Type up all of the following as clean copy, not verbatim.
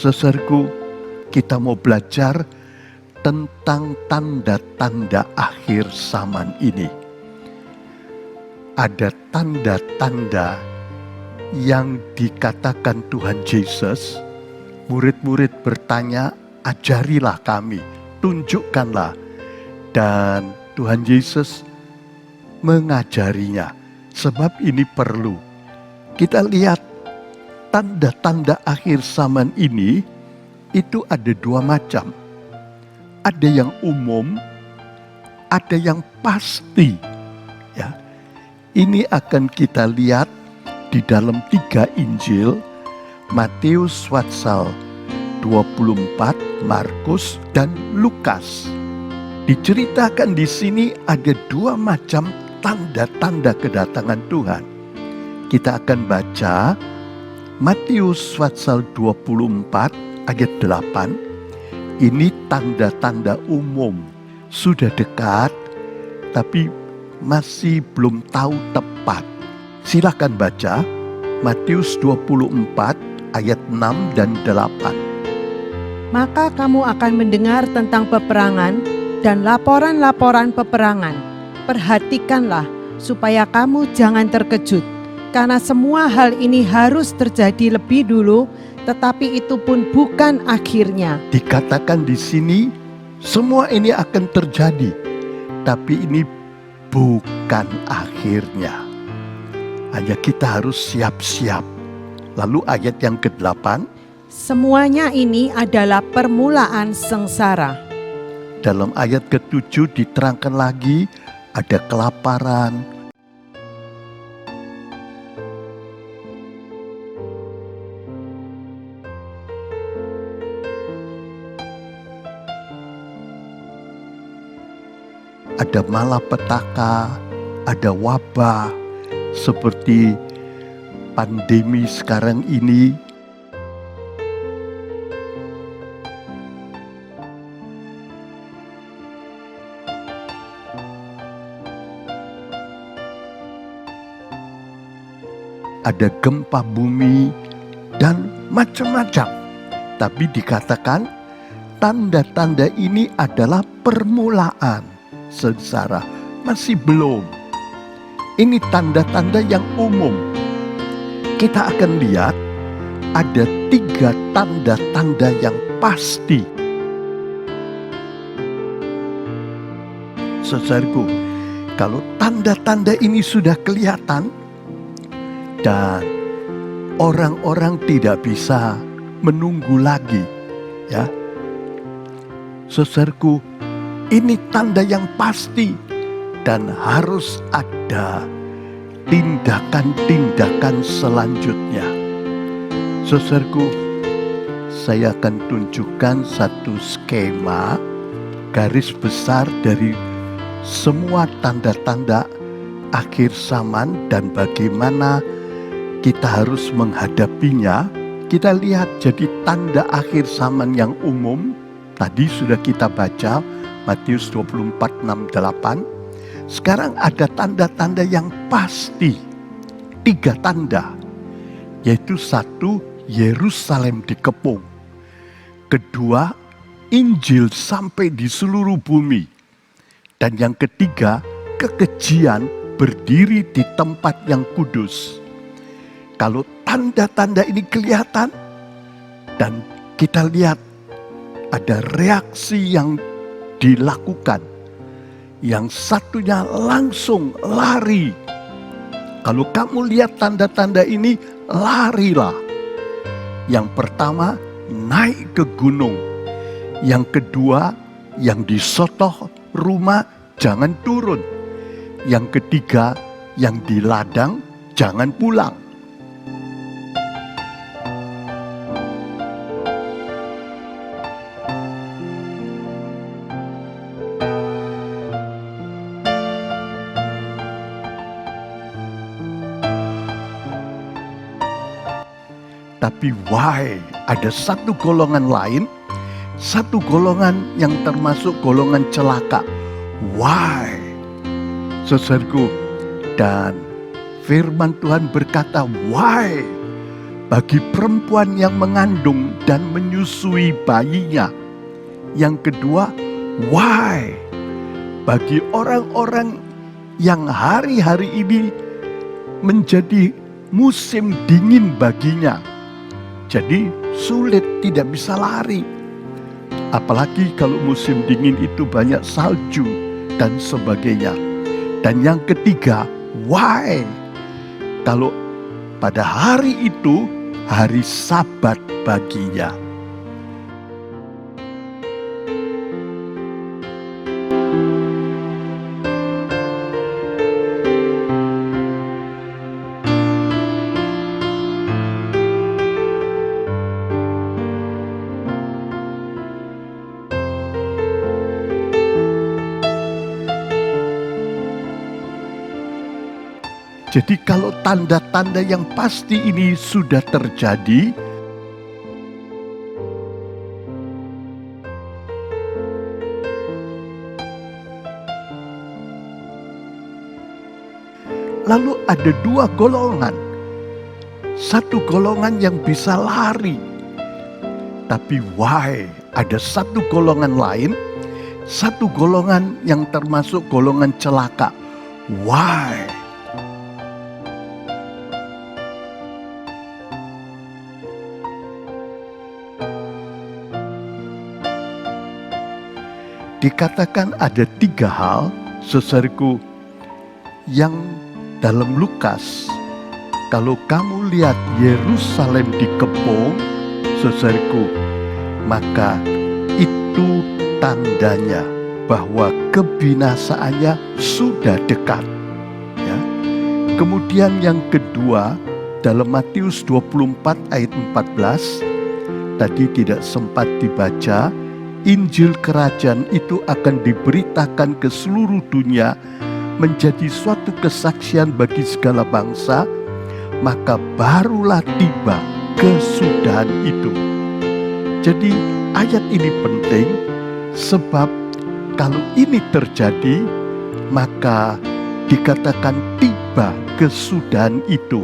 Saudaraku, kita mau belajar tentang tanda-tanda akhir zaman ini. Ada tanda-tanda yang dikatakan Tuhan Yesus. Murid-murid bertanya, ajarilah kami, tunjukkanlah. Dan Tuhan Yesus mengajarinya. Sebab ini perlu. Kita lihat tanda-tanda akhir zaman ini itu ada dua macam. Ada yang umum, ada yang pasti. Ya. Ini akan kita lihat di dalam 3 Injil, Matius pasal 24, Markus dan Lukas. Diceritakan di sini ada dua macam tanda-tanda kedatangan Tuhan. Kita akan baca Matius pasal 24 ayat 8. Ini tanda-tanda umum. Sudah dekat, tapi masih belum tahu tepat. Silakan baca Matius 24 ayat 6 dan 8. Maka kamu akan mendengar tentang peperangan dan laporan-laporan peperangan. Perhatikanlah supaya kamu jangan terkejut, karena semua hal ini harus terjadi lebih dulu, tetapi itu pun bukan akhirnya. Dikatakan di sini semua ini akan terjadi, tapi ini bukan akhirnya. Hanya kita harus siap-siap. Lalu ayat yang ke-8. Semuanya ini adalah permulaan sengsara. Dalam ayat ke-7 diterangkan lagi ada kelaparan. Ada malapetaka, ada wabah seperti pandemi sekarang ini. Ada gempa bumi dan macam-macam. Tapi dikatakan tanda-tanda ini adalah permulaan sengsara. Masih belum. Ini tanda-tanda yang umum. Kita akan lihat ada 3 tanda-tanda yang pasti. Saudaraku, kalau tanda-tanda ini sudah kelihatan dan orang-orang tidak bisa menunggu lagi, ya. Saudaraku, ini tanda yang pasti dan harus ada tindakan-tindakan selanjutnya. Saudaraku, saya akan tunjukkan satu skema garis besar dari semua tanda-tanda akhir zaman dan bagaimana kita harus menghadapinya. Kita lihat jadi tanda akhir zaman yang umum. Tadi sudah kita baca Matius 24, 6, 8. Sekarang ada tanda-tanda yang pasti. 3 tanda. Yaitu 1, Yerusalem dikepung. 2, Injil sampai di seluruh bumi. Dan yang ketiga, kekejian berdiri di tempat yang kudus. Kalau tanda-tanda ini kelihatan dan kita lihat ada reaksi yang dilakukan. Yang satunya langsung lari. Kalau kamu lihat tanda-tanda ini, larilah. Yang pertama, naik ke gunung. Yang kedua, yang di sotoh rumah jangan turun. Yang ketiga, yang di ladang jangan pulang. Tapi why? Ada satu golongan lain, satu golongan yang termasuk golongan celaka. Why? Saudaraku, dan firman Tuhan berkata, why? bagi perempuan yang mengandung dan menyusui bayinya. Yang kedua, why, bagi orang-orang yang hari-hari ini menjadi musim dingin baginya. Jadi sulit, tidak bisa lari. Apalagi kalau musim dingin itu banyak salju dan sebagainya. Dan yang ketiga, why, kalau pada hari itu hari Sabat baginya. Jadi kalau tanda-tanda yang pasti ini sudah terjadi, lalu ada dua golongan. Satu golongan yang bisa lari, tapi why, ada satu golongan lain, satu golongan yang termasuk golongan celaka. Why? Dikatakan ada 3 hal, saudaraku, yang dalam Lukas, kalau kamu lihat Yerusalem dikepung, saudaraku, maka itu tandanya bahwa kebinasaannya sudah dekat. Ya. Kemudian yang kedua, dalam Matius 24 ayat 14, tadi tidak sempat dibaca, Injil kerajaan itu akan diberitakan ke seluruh dunia, menjadi suatu kesaksian bagi segala bangsa, maka barulah tiba kesudahan itu. Jadi ayat ini penting, sebab kalau ini terjadi, maka dikatakan tiba kesudahan itu.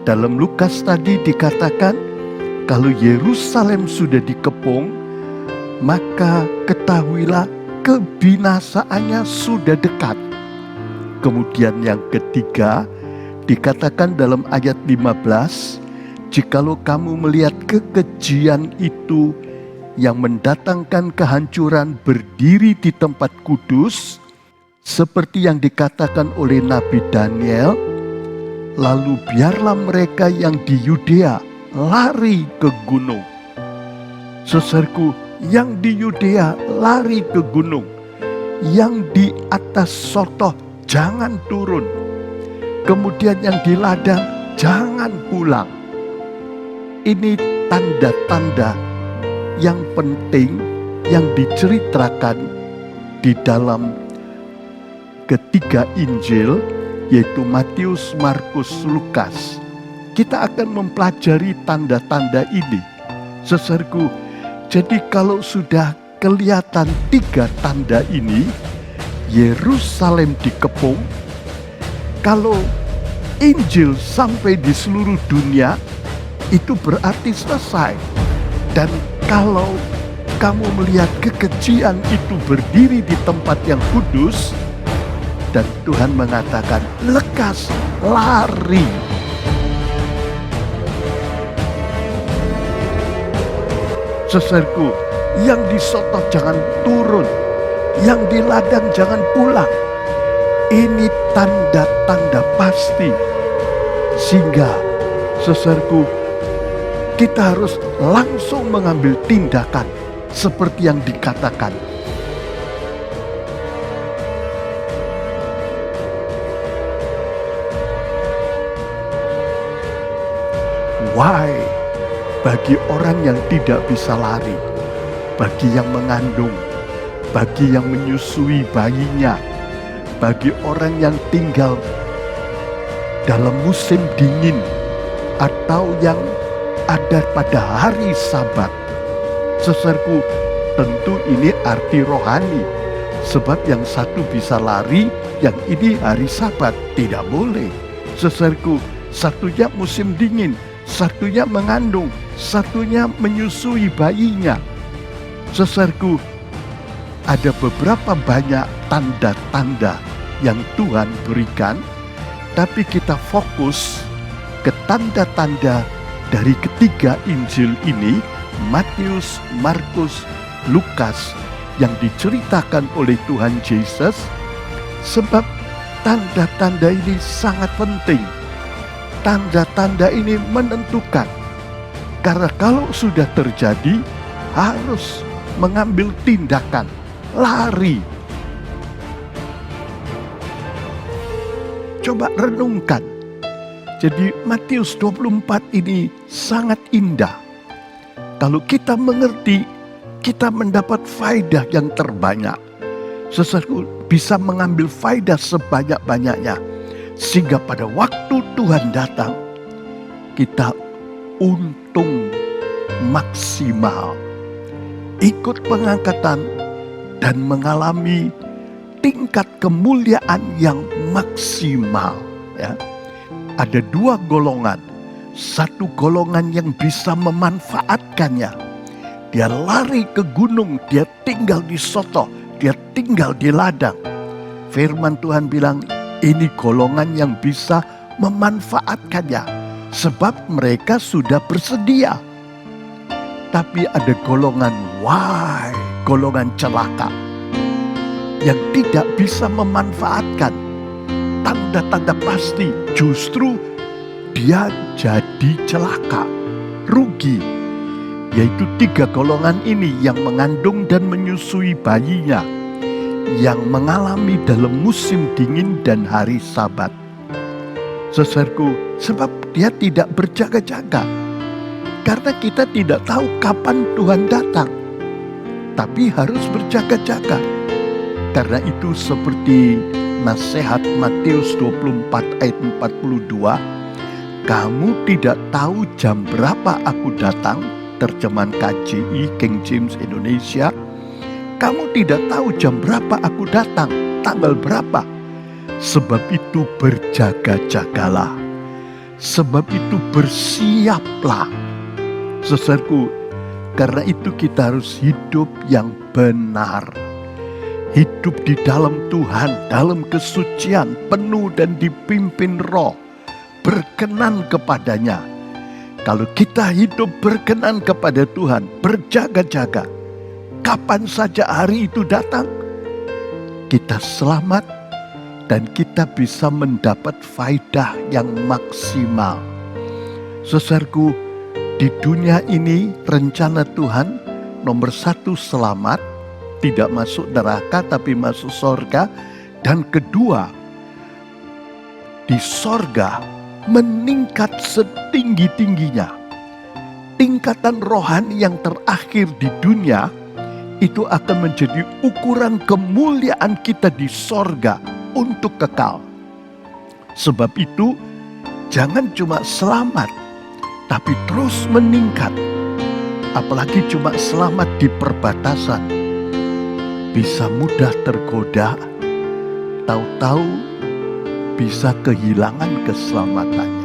Dalam Lukas tadi dikatakan, kalau Yerusalem sudah dikepung, maka ketahuilah kebinasaannya sudah dekat. Kemudian yang ketiga, dikatakan dalam ayat 15, jikalau kamu melihat kekejian itu yang mendatangkan kehancuran berdiri di tempat kudus, seperti yang dikatakan oleh Nabi Daniel, lalu biarlah mereka yang di Yudea lari ke gunung. Saudaraku, yang di Yudea lari ke gunung, yang di atas Sotoh jangan turun, kemudian yang di ladang jangan pulang. Ini tanda-tanda yang penting yang diceritakan di dalam ketiga Injil, yaitu Matius, Markus, Lukas. Kita akan mempelajari tanda-tanda ini, saudaraku. Jadi kalau sudah kelihatan 3 tanda ini, Yerusalem dikepung, kalau Injil sampai di seluruh dunia, itu berarti selesai. Dan kalau kamu melihat kekejian itu berdiri di tempat yang kudus, dan Tuhan mengatakan, lekas, lari. Saudaraku, yang di Sotoh jangan turun, yang di ladang jangan pulang. Ini tanda-tanda pasti. Sehingga, saudaraku, kita harus langsung mengambil tindakan seperti yang dikatakan. Why? Bagi orang yang tidak bisa lari, bagi yang mengandung, bagi yang menyusui bayinya, bagi orang yang tinggal dalam musim dingin, atau yang ada pada hari Sabat. Saudaraku, tentu ini arti rohani, sebab yang satu bisa lari, yang ini hari Sabat, tidak boleh. Saudaraku, satunya musim dingin, satunya mengandung, satunya menyusui bayinya. Saudaraku, ada beberapa banyak tanda-tanda yang Tuhan berikan, tapi kita fokus ke tanda-tanda dari ketiga Injil ini, Matius, Markus, Lukas, yang diceritakan oleh Tuhan Yesus, sebab tanda-tanda ini sangat penting. Tanda-tanda ini menentukan, karena kalau sudah terjadi harus mengambil tindakan, lari. Coba renungkan. Jadi Matius 24 ini sangat indah. Kalau kita mengerti, kita mendapat faedah yang terbanyak. Sesuatu bisa mengambil faedah sebanyak-banyaknya. Sehingga pada waktu Tuhan datang, kita untung maksimal. Ikut pengangkatan dan mengalami tingkat kemuliaan yang maksimal. Ya. Ada dua golongan. Satu golongan yang bisa memanfaatkannya. Dia lari ke gunung, dia tinggal di soto, dia tinggal di ladang. Firman Tuhan bilang, ini golongan yang bisa memanfaatkannya. Sebab mereka sudah bersedia. Tapi ada golongan golongan celaka. Yang tidak bisa memanfaatkan tanda-tanda pasti, justru dia jadi celaka, rugi. Yaitu tiga golongan ini yang mengandung dan menyusui bayinya, yang mengalami dalam musim dingin dan hari Sabat. Saudaraku, sebab dia tidak berjaga-jaga. Karena kita tidak tahu kapan Tuhan datang. Tapi harus berjaga-jaga. Karena itu seperti nasihat Matius 24 ayat 42, kamu tidak tahu jam berapa aku datang, terjemahan KJI King James Indonesia. Kamu tidak tahu jam berapa aku datang, tanggal berapa. Sebab itu berjaga-jagalah. Sebab itu bersiaplah. Saudaraku, karena itu kita harus hidup yang benar. Hidup di dalam Tuhan, dalam kesucian, penuh dan dipimpin Roh, berkenan kepadanya. Kalau kita hidup berkenan kepada Tuhan, berjaga-jaga, kapan saja hari itu datang, kita selamat dan kita bisa mendapat faedah yang maksimal. Saudaraku, di dunia ini rencana Tuhan nomor satu selamat, tidak masuk neraka tapi masuk sorga. Dan kedua, di sorga meningkat setinggi-tingginya. Tingkatan rohani yang terakhir di dunia itu akan menjadi ukuran kemuliaan kita di sorga untuk kekal. Sebab itu jangan cuma selamat, tapi terus meningkat. Apalagi cuma selamat di perbatasan. Bisa mudah tergoda, tahu-tahu bisa kehilangan keselamatan.